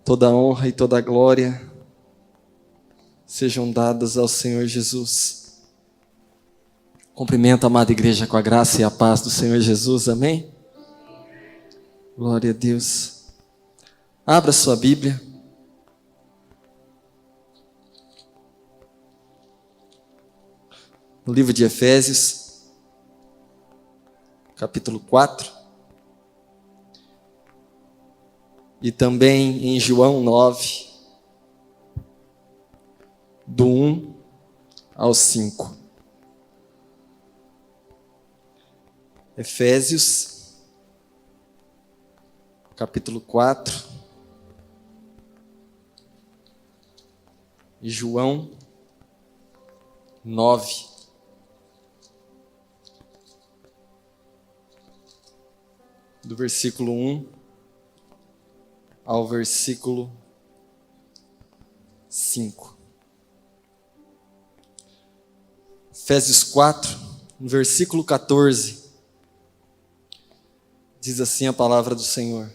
Toda honra e toda glória sejam dadas ao Senhor Jesus. Cumprimento a amada igreja com a graça e a paz do Senhor Jesus, amém? Glória a Deus. Abra sua Bíblia. No livro de Efésios, capítulo 4. E também em João 9, do 1 ao 5. Efésios, capítulo 4. E João 9. Do versículo 1 ao versículo 5. Efésios 4, no versículo 14, diz assim a palavra do Senhor.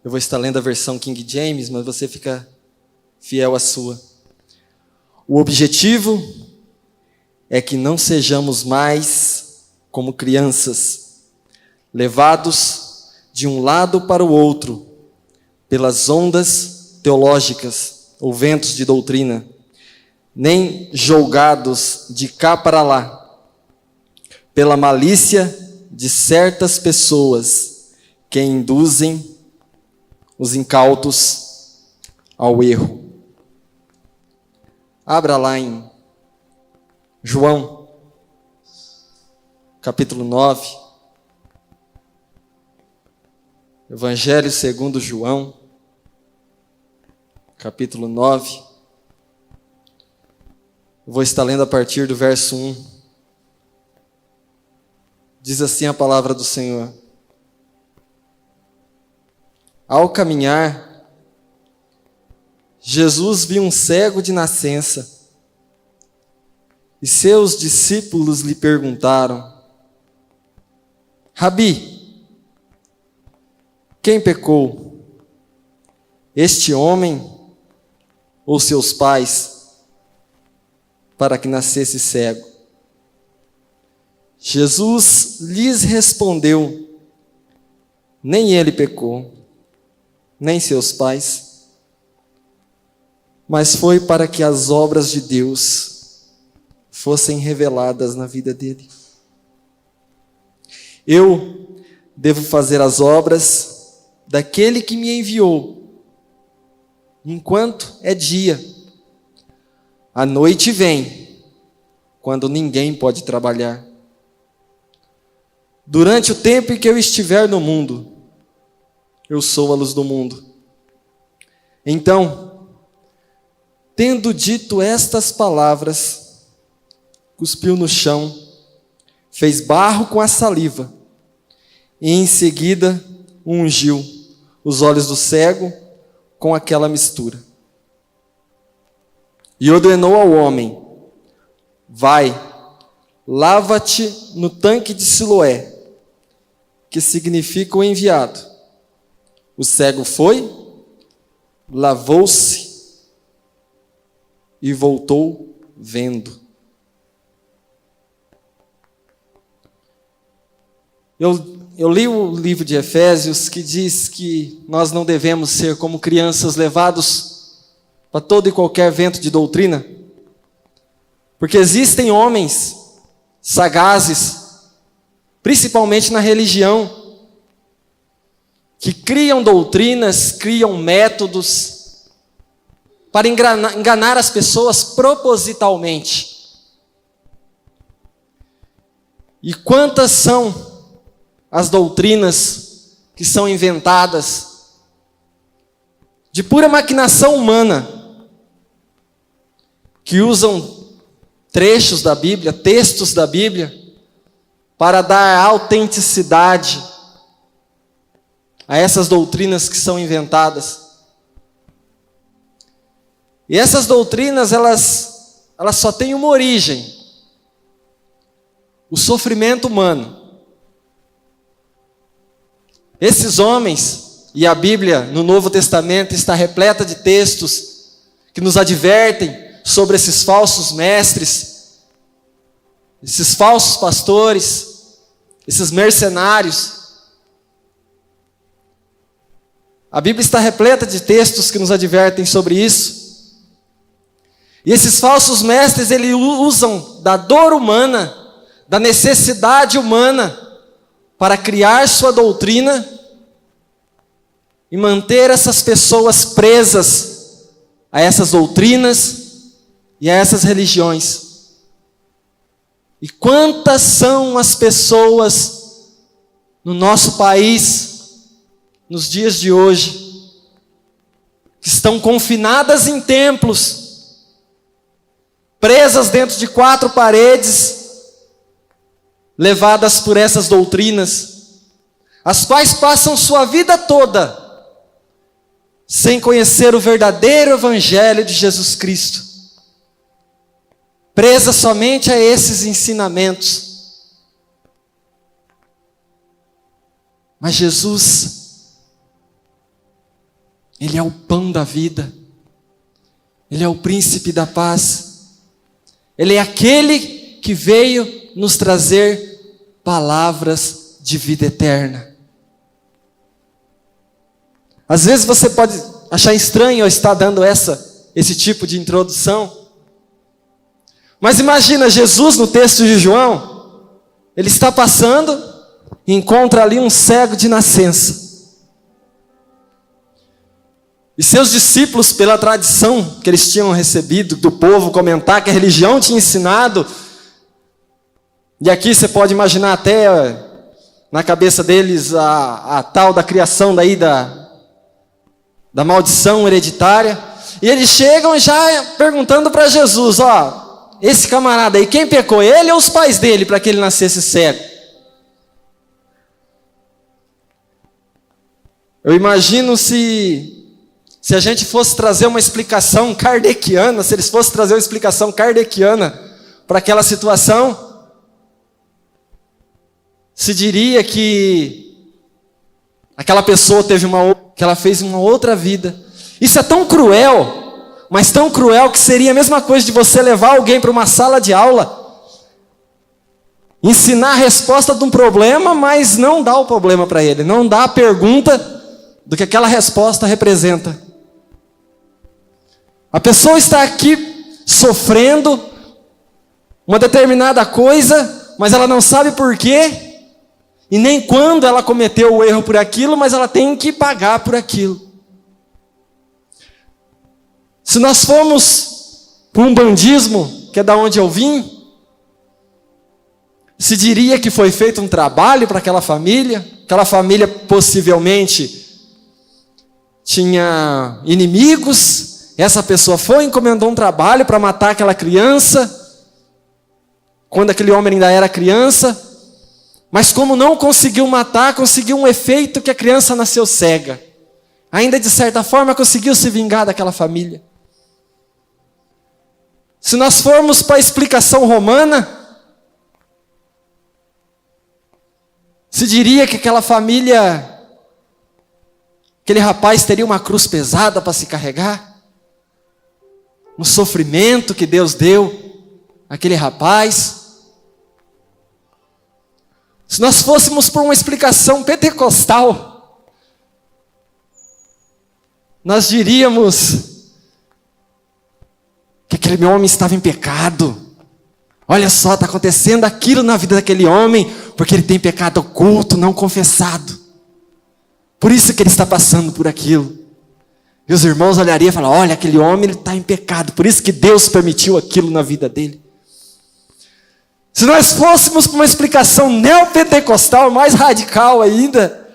Eu vou estar lendo a versão King James, mas você fica fiel à sua. O objetivo é que não sejamos mais como crianças, levados de um lado para o outro, pelas ondas teológicas ou ventos de doutrina, nem julgados de cá para lá, pela malícia de certas pessoas que induzem os incautos ao erro. Abra lá em João, capítulo 9, Evangelho segundo João, capítulo 9. Eu vou estar lendo a partir do verso 1. Diz assim a palavra do Senhor. Ao caminhar, Jesus viu um cego de nascença, e seus discípulos lhe perguntaram: Rabi, quem pecou, este homem ou seus pais, para que nascesse cego? Jesus lhes respondeu: nem ele pecou, nem seus pais, mas foi para que as obras de Deus fossem reveladas na vida dele. Eu devo fazer as obras daquele que me enviou, enquanto é dia. A noite vem, quando ninguém pode trabalhar. Durante o tempo em que eu estiver no mundo, eu sou a luz do mundo. Então, tendo dito estas palavras, cuspiu no chão, fez barro com a saliva, e em seguida ungiu os olhos do cego com aquela mistura. E ordenou ao homem: vai, lava-te no tanque de Siloé, que significa o enviado. O cego foi, lavou-se e voltou vendo. Eu li o livro de Efésios, que diz que nós não devemos ser como crianças levados para todo e qualquer vento de doutrina, porque existem homens sagazes, principalmente na religião, que criam doutrinas, criam métodos para enganar as pessoas propositalmente. E quantas são as doutrinas que são inventadas de pura maquinação humana, que usam trechos da Bíblia, textos da Bíblia, para dar autenticidade a essas doutrinas que são inventadas. E essas doutrinas, elas só têm uma origem: o sofrimento humano. Esses homens, e a Bíblia no Novo Testamento está repleta de textos que nos advertem sobre esses falsos mestres, esses falsos pastores, esses mercenários. A Bíblia está repleta de textos que nos advertem sobre isso. E esses falsos mestres, eles usam da dor humana, da necessidade humana, para criar sua doutrina e manter essas pessoas presas a essas doutrinas e a essas religiões. E quantas são as pessoas no nosso país, nos dias de hoje, que estão confinadas em templos, presas dentro de 4 paredes, levadas por essas doutrinas, as quais passam sua vida toda sem conhecer o verdadeiro Evangelho de Jesus Cristo, presas somente a esses ensinamentos. Mas Jesus, Ele é o pão da vida, Ele é o príncipe da paz, Ele é aquele que veio nos trazer palavras de vida eterna. Às vezes você pode achar estranho eu estar dando esse tipo de introdução, mas imagina Jesus no texto de João, ele está passando e encontra ali um cego de nascença. E seus discípulos, pela tradição que eles tinham recebido do povo, comentar que a religião tinha ensinado, e aqui você pode imaginar até na cabeça deles a tal da criação daí da maldição hereditária, e eles chegam já perguntando para Jesus, esse camarada aí, quem pecou, ele ou os pais dele, para que ele nascesse cego? Eu imagino se a gente fosse trazer uma explicação kardeciana, se eles fossem trazer uma explicação kardeciana para aquela situação, se diria que aquela pessoa que ela fez uma outra vida. Isso é tão cruel, mas tão cruel que seria a mesma coisa de você levar alguém para uma sala de aula, ensinar a resposta de um problema, mas não dar o problema para ele, não dar a pergunta do que aquela resposta representa. A pessoa está aqui sofrendo uma determinada coisa, mas ela não sabe por quê, e nem quando ela cometeu o erro por aquilo, mas ela tem que pagar por aquilo. Se nós formos para um bandismo, que é da onde eu vim, se diria que foi feito um trabalho para aquela família possivelmente tinha inimigos, essa pessoa foi e encomendou um trabalho para matar aquela criança, quando aquele homem ainda era criança, mas como não conseguiu matar, conseguiu um efeito que a criança nasceu cega. Ainda de certa forma conseguiu se vingar daquela família. Se nós formos para a explicação romana, se diria que aquela família, aquele rapaz teria uma cruz pesada para se carregar, um sofrimento que Deus deu àquele rapaz. Se nós fôssemos por uma explicação pentecostal, nós diríamos que aquele homem estava em pecado. Olha só, está acontecendo aquilo na vida daquele homem, porque ele tem pecado oculto, não confessado. Por isso que ele está passando por aquilo. E os irmãos olhariam e falariam, olha, aquele homem está em pecado, por isso que Deus permitiu aquilo na vida dele. Se nós fôssemos para uma explicação neopentecostal, mais radical ainda,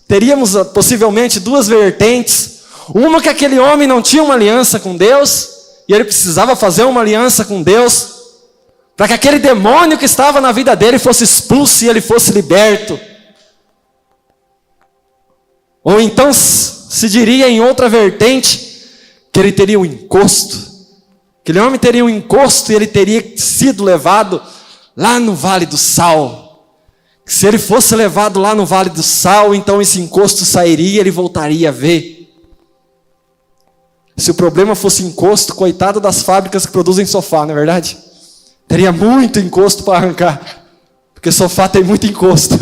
teríamos possivelmente 2 vertentes. Uma que aquele homem não tinha uma aliança com Deus, e ele precisava fazer uma aliança com Deus, para que aquele demônio que estava na vida dele fosse expulso e ele fosse liberto. Ou então se diria em outra vertente, que ele teria um encosto. Aquele homem teria um encosto e ele teria sido levado lá no Vale do Sal. Se ele fosse levado lá no Vale do Sal, então esse encosto sairia e ele voltaria a ver. Se o problema fosse encosto, coitado das fábricas que produzem sofá, não é verdade? Teria muito encosto para arrancar, porque sofá tem muito encosto.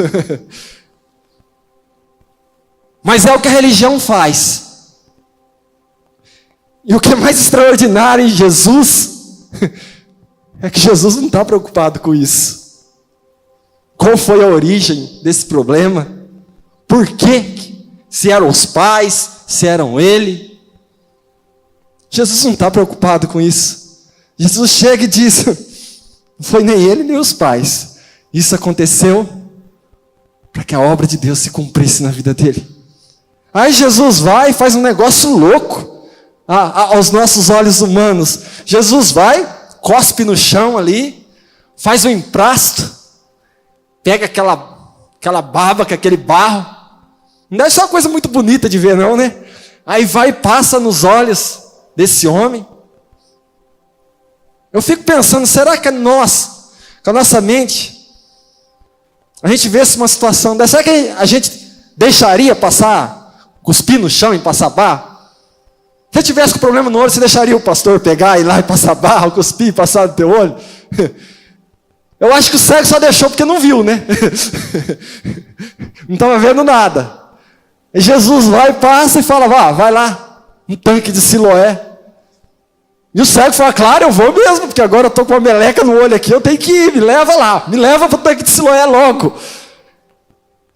Mas é o que a religião faz. E o que é mais extraordinário em Jesus é que Jesus não está preocupado com isso. Qual foi a origem desse problema? Por quê? Se eram os pais, se eram ele. Jesus não está preocupado com isso. Jesus chega e diz, não foi nem ele nem os pais. Isso aconteceu para que a obra de Deus se cumprisse na vida dele. Aí Jesus vai e faz um negócio louco aos nossos olhos humanos. Jesus vai, cospe no chão ali, faz um emprasto, pega aquela baba, aquele barro. Não deve ser uma coisa muito bonita de ver não, né? Aí vai e passa nos olhos desse homem. Eu fico pensando, será que nós, com a nossa mente, a gente vê uma situação dessa, será que a gente deixaria passar, cuspir no chão e passar barro? Se você tivesse com problema no olho, você deixaria o pastor pegar, ir lá e passar barro, cuspir e passar no teu olho? Eu acho que o cego só deixou porque não viu, né? Não estava vendo nada. E Jesus vai, passa e fala, vai lá, um tanque de Siloé. E o cego fala, claro, eu vou mesmo, porque agora eu estou com uma meleca no olho aqui, eu tenho que ir, me leva lá, me leva para o tanque de Siloé logo.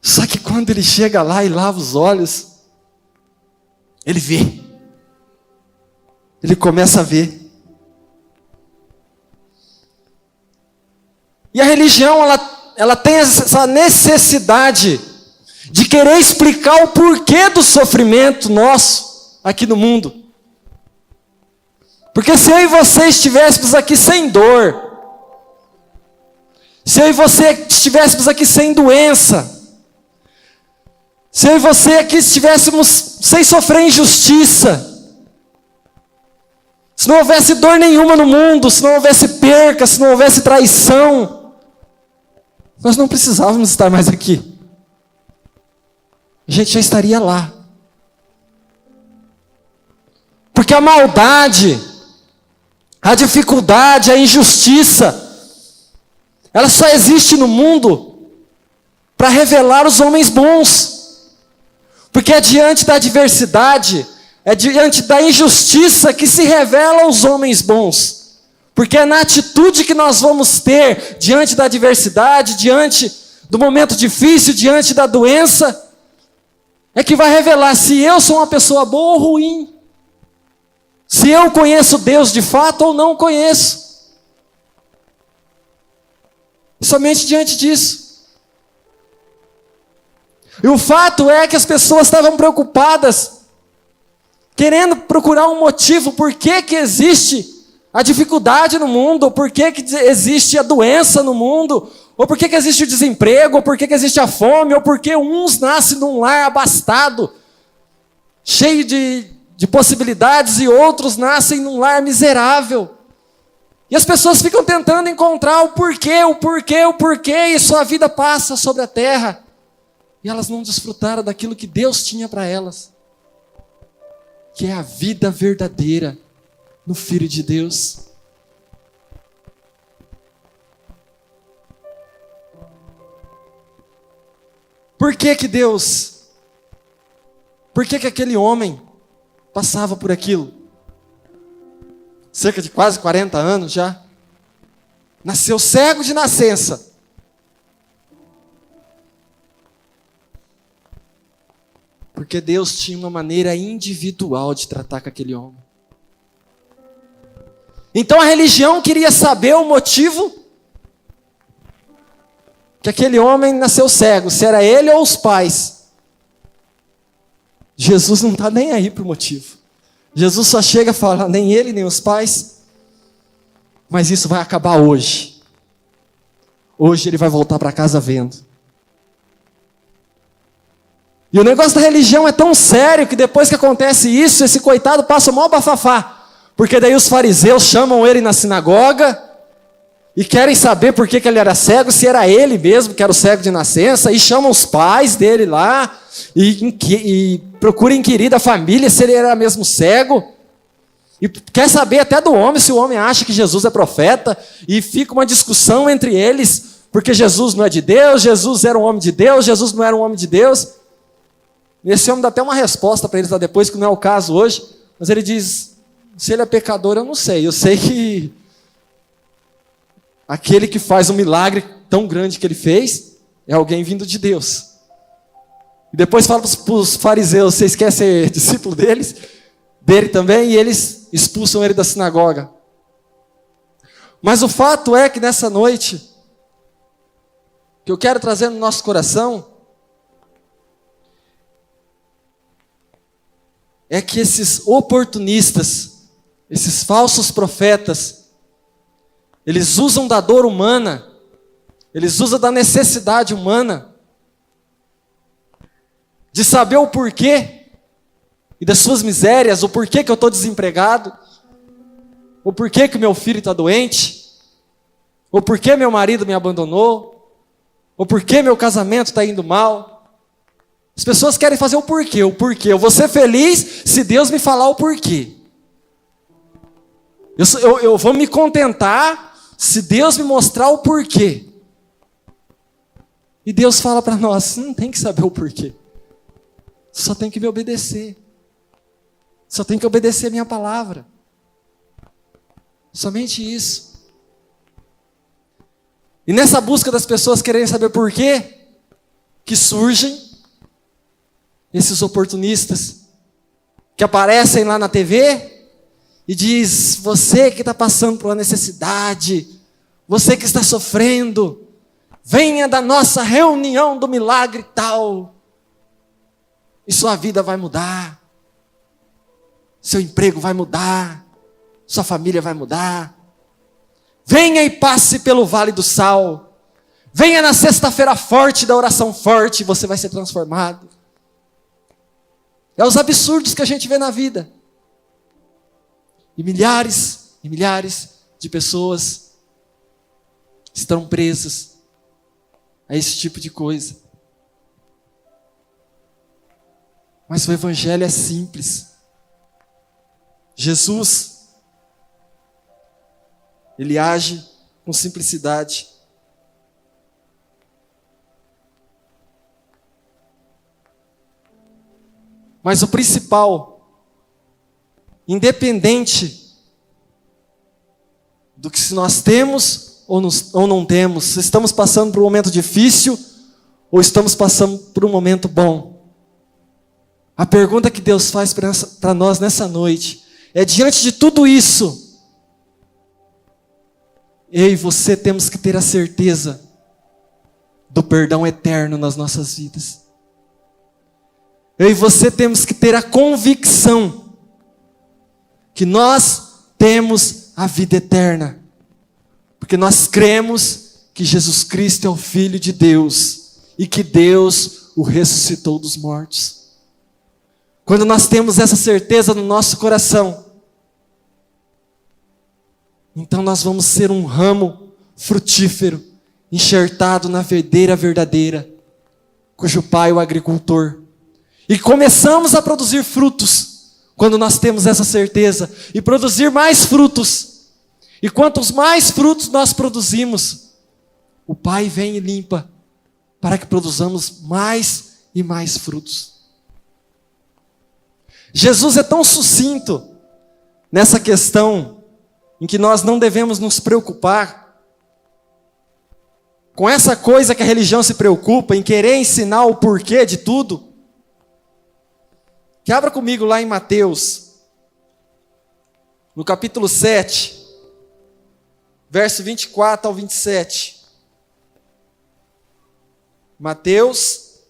Só que quando ele chega lá e lava os olhos, ele vê. Ele começa a ver. E a religião, ela tem essa necessidade de querer explicar o porquê do sofrimento nosso aqui no mundo. Porque se eu e você estivéssemos aqui sem dor, se eu e você estivéssemos aqui sem doença, se eu e você aqui estivéssemos sem sofrer injustiça, se não houvesse dor nenhuma no mundo, se não houvesse perca, se não houvesse traição, nós não precisávamos estar mais aqui. A gente já estaria lá. Porque a maldade, a dificuldade, a injustiça, ela só existe no mundo para revelar os homens bons. Porque é diante da adversidade, é diante da injustiça que se revelam os homens bons. Porque é na atitude que nós vamos ter diante da adversidade, diante do momento difícil, diante da doença, é que vai revelar se eu sou uma pessoa boa ou ruim. Se eu conheço Deus de fato ou não conheço. Somente diante disso. E o fato é que as pessoas estavam preocupadas, querendo procurar um motivo por que existe a dificuldade no mundo, ou por que existe a doença no mundo, ou por que existe o desemprego, ou por que existe a fome, ou por que uns nascem num lar abastado, cheio de possibilidades, e outros nascem num lar miserável. E as pessoas ficam tentando encontrar o porquê, e sua vida passa sobre a terra, e elas não desfrutaram daquilo que Deus tinha para elas, que é a vida verdadeira no Filho de Deus. Por que aquele homem passava por aquilo? Cerca de quase 40 anos já. Nasceu cego de nascença. Porque Deus tinha uma maneira individual de tratar com aquele homem. Então a religião queria saber o motivo que aquele homem nasceu cego, se era ele ou os pais. Jesus não está nem aí para o motivo. Jesus só chega a falar, nem ele, nem os pais, mas isso vai acabar hoje. Hoje ele vai voltar para casa vendo. E o negócio da religião é tão sério que depois que acontece isso, esse coitado passa o maior bafafá. Porque daí os fariseus chamam ele na sinagoga e querem saber por que ele era cego, se era ele mesmo que era o cego de nascença, e chamam os pais dele lá, e procuram inquirir da família se ele era mesmo cego, e quer saber até do homem, se o homem acha que Jesus é profeta, e fica uma discussão entre eles, porque Jesus não é de Deus, Jesus era um homem de Deus, Jesus não era um homem de Deus. E esse homem dá até uma resposta para eles lá depois, que não é o caso hoje, mas ele diz, se ele é pecador eu não sei, eu sei que aquele que faz um milagre tão grande que ele fez, é alguém vindo de Deus. E depois fala para os fariseus, vocês querem ser discípulo dele também, e eles expulsam ele da sinagoga. Mas o fato é que nessa noite, que eu quero trazer no nosso coração, é que esses oportunistas, esses falsos profetas, eles usam da dor humana, eles usam da necessidade humana, de saber o porquê, e das suas misérias, o porquê que eu estou desempregado, o porquê que o meu filho está doente, o porquê meu marido me abandonou, o porquê meu casamento está indo mal. As pessoas querem fazer o porquê, eu vou ser feliz se Deus me falar o porquê. Eu vou me contentar se Deus me mostrar o porquê. E Deus fala para nós, você não tem que saber o porquê. Você só tem que me obedecer. Só tem que obedecer a minha palavra. Somente isso. E nessa busca das pessoas quererem saber porquê, que surgem esses oportunistas, que aparecem lá na TV e diz, você que está passando por uma necessidade, você que está sofrendo, venha da nossa reunião do milagre tal, e sua vida vai mudar, seu emprego vai mudar, sua família vai mudar. Venha e passe pelo Vale do Sal, venha na sexta-feira forte da oração forte, você vai ser transformado. É os absurdos que a gente vê na vida. E milhares de pessoas estão presas a esse tipo de coisa. Mas o Evangelho é simples. Jesus, ele age com simplicidade. Mas o principal, independente do que se nós temos ou não temos, se estamos passando por um momento difícil ou estamos passando por um momento bom, a pergunta que Deus faz para nós nessa noite é, diante de tudo isso, eu e você temos que ter a certeza do perdão eterno nas nossas vidas. Eu e você temos que ter a convicção que nós temos a vida eterna, porque nós cremos que Jesus Cristo é o Filho de Deus e que Deus o ressuscitou dos mortos. Quando nós temos essa certeza no nosso coração, então nós vamos ser um ramo frutífero, enxertado na videira verdadeira, cujo pai é o agricultor. E começamos a produzir frutos, quando nós temos essa certeza, e produzir mais frutos. E quantos mais frutos nós produzimos, o Pai vem e limpa, para que produzamos mais e mais frutos. Jesus é tão sucinto nessa questão, em que nós não devemos nos preocupar com essa coisa que a religião se preocupa, em querer ensinar o porquê de tudo, que abra comigo lá em Mateus, no capítulo 7, verso 24 ao 27. Mateus,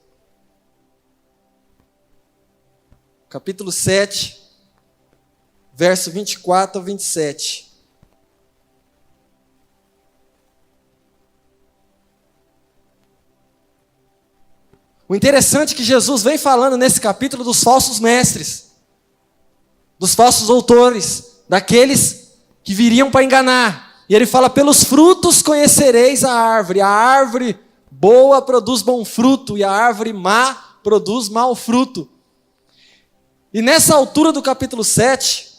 capítulo 7, verso 24 ao 27. O interessante é que Jesus vem falando nesse capítulo dos falsos mestres, dos falsos doutores, daqueles que viriam para enganar, E ele fala: pelos frutos conhecereis a árvore. A árvore boa produz bom fruto e a árvore má produz mau fruto. E nessa altura do capítulo 7,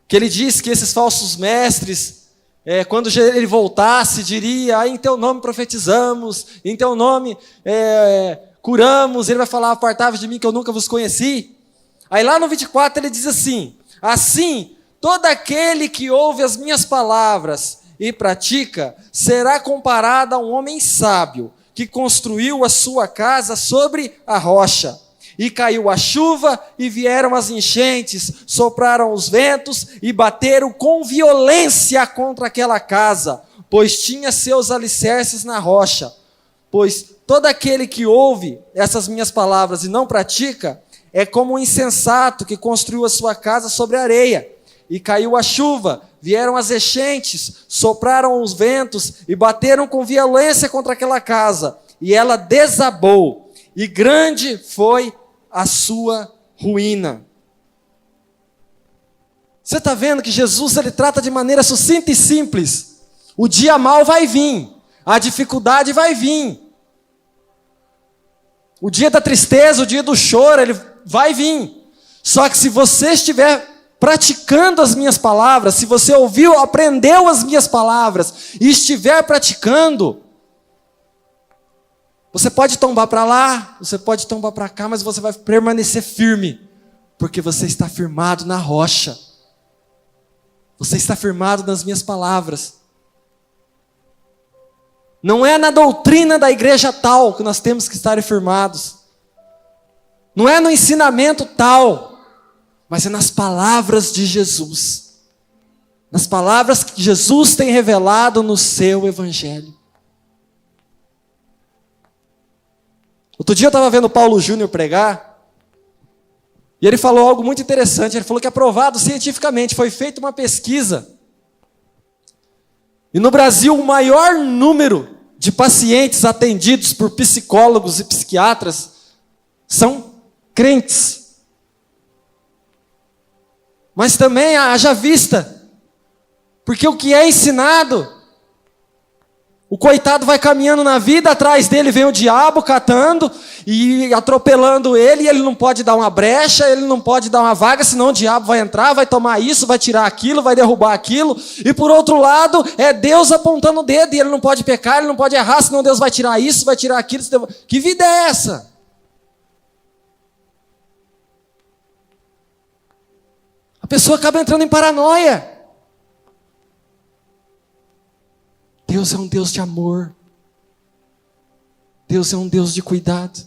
que ele diz que esses falsos mestres, quando ele voltasse, diria: em teu nome profetizamos, em teu nome curamos. Ele vai falar: apartai-vos de mim que eu nunca vos conheci. Aí lá no 24 ele diz assim: assim, todo aquele que ouve as minhas palavras e pratica, será comparado a um homem sábio, que construiu a sua casa sobre a rocha. E caiu a chuva, e vieram as enchentes, sopraram os ventos, e bateram com violência contra aquela casa, pois tinha seus alicerces na rocha. Pois todo aquele que ouve essas minhas palavras e não pratica, é como um insensato que construiu a sua casa sobre a areia. E caiu a chuva, vieram as enchentes, sopraram os ventos, e bateram com violência contra aquela casa, e ela desabou, e grande foi a sua ruína. Você está vendo que Jesus ele trata de maneira sucinta e simples. O dia mau vai vir, a dificuldade vai vir, o dia da tristeza, o dia do choro, ele vai vir. Só que se você estiver praticando as minhas palavras, se você ouviu, aprendeu as minhas palavras e estiver praticando, você pode tombar para lá, você pode tombar para cá, mas você vai permanecer firme, porque você está firmado na rocha. Você está firmado nas minhas palavras. Não é na doutrina da igreja tal que nós temos que estar firmados. Não é no ensinamento tal, mas é nas palavras de Jesus. Nas palavras que Jesus tem revelado no seu evangelho. Outro dia eu estava vendo o Paulo Júnior pregar, e ele falou algo muito interessante. Ele falou que é provado cientificamente, foi feita uma pesquisa, e no Brasil o maior número de pacientes atendidos por psicólogos e psiquiatras são crentes. Mas também haja vista, porque o que é ensinado, o coitado vai caminhando na vida, atrás dele vem o diabo catando e atropelando ele, e ele não pode dar uma brecha, ele não pode dar uma vaga, senão o diabo vai entrar, vai tomar isso, vai tirar aquilo, vai derrubar aquilo. E por outro lado, é Deus apontando o dedo, e ele não pode pecar, ele não pode errar, senão Deus vai tirar isso, vai tirar aquilo. Que vida é essa? A pessoa acaba entrando em paranoia. Deus é um Deus de amor. Deus é um Deus de cuidado.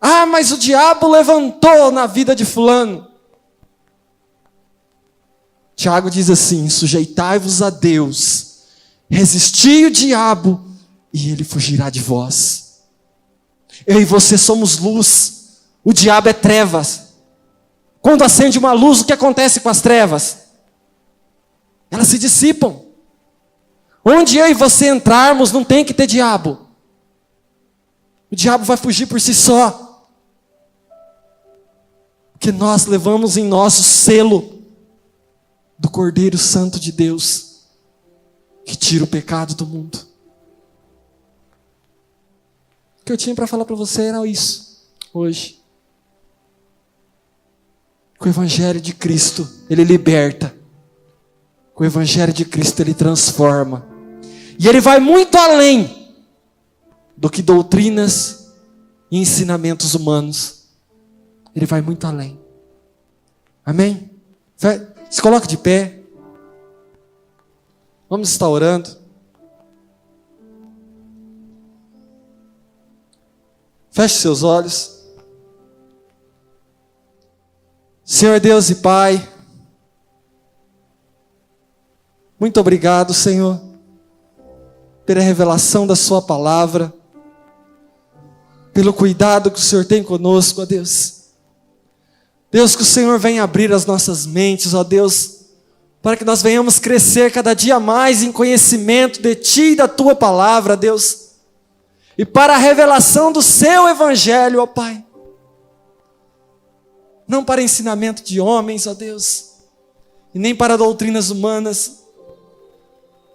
Ah, mas o diabo levantou na vida de fulano. Tiago diz assim: sujeitai-vos a Deus, resisti o diabo, e ele fugirá de vós. Eu e você somos luz, o diabo é trevas. Quando acende uma luz, o que acontece com as trevas? Elas se dissipam. Onde eu e você entrarmos, não tem que ter diabo. O diabo vai fugir por si só. Porque nós levamos em nós o selo do Cordeiro Santo de Deus, que tira o pecado do mundo. O que eu tinha para falar para você era isso, hoje. O Evangelho de Cristo, ele liberta. O Evangelho de Cristo, ele transforma. E ele vai muito além do que doutrinas e ensinamentos humanos. Ele vai muito além. Amém? Se coloque de pé. Vamos estar orando. Feche seus olhos. Senhor Deus e Pai, muito obrigado, Senhor, pela revelação da sua palavra, pelo cuidado que o Senhor tem conosco, ó Deus. Deus, que o Senhor venha abrir as nossas mentes, ó Deus, para que nós venhamos crescer cada dia mais em conhecimento de Ti e da Tua palavra, Deus, e para a revelação do Seu Evangelho, ó Pai. não para ensinamento de homens, ó Deus, e nem para doutrinas humanas,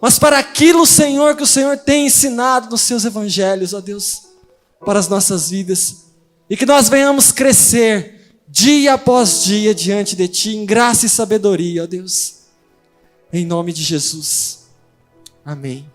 mas para aquilo, Senhor, que o Senhor tem ensinado nos seus evangelhos, ó Deus, para as nossas vidas, e que nós venhamos crescer dia após dia diante de Ti, em graça e sabedoria, ó Deus, em nome de Jesus. Amém.